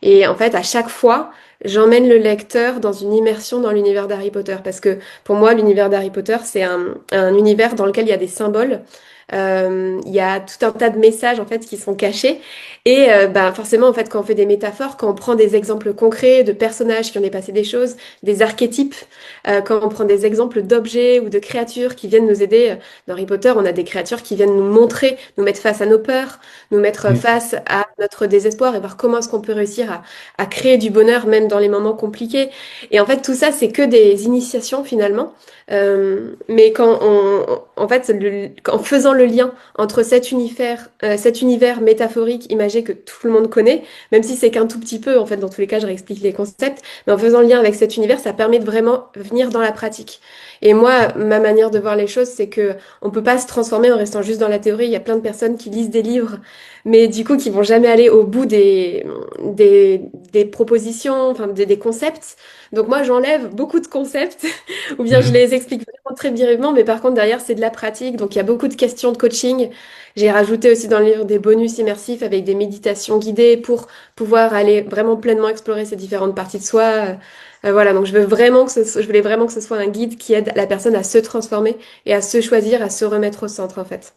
Et en fait, à chaque fois, j'emmène le lecteur dans une immersion dans l'univers d'Harry Potter. Parce que pour moi, l'univers d'Harry Potter, c'est un univers dans lequel il y a des symboles. Il y a tout un tas de messages en fait qui sont cachés et ben forcément en fait quand on fait des métaphores, quand on prend des exemples concrets de personnages qui ont dépassé des choses, des archétypes, quand on prend des exemples d'objets ou de créatures qui viennent nous aider. Dans Harry Potter, on a des créatures qui viennent nous montrer, nous mettre face à nos peurs, nous mettre Mm. face à notre désespoir et voir comment est-ce qu'on peut réussir à créer du bonheur même dans les moments compliqués. Et en fait, tout ça, c'est que des initiations finalement. Mais en fait, en faisant le lien entre cet univers métaphorique, imagé que tout le monde connaît, même si c'est qu'un tout petit peu, en fait, dans tous les cas, je réexplique les concepts, mais en faisant le lien avec cet univers, ça permet de vraiment venir dans la pratique. Et moi, ma manière de voir les choses, c'est que on peut pas se transformer en restant juste dans la théorie. Il y a plein de personnes qui lisent des livres, mais du coup, qui vont jamais aller au bout des propositions, enfin, des concepts. Donc moi, j'enlève beaucoup de concepts, ou bien je les explique vraiment très brièvement, mais par contre, derrière, c'est de la pratique. Donc il y a beaucoup de questions de coaching. J'ai rajouté aussi dans le livre des bonus immersifs avec des méditations guidées pour pouvoir aller vraiment pleinement explorer ces différentes parties de soi. Voilà, donc je voulais vraiment que ce soit un guide qui aide la personne à se transformer et à se choisir, à se remettre au centre, en fait.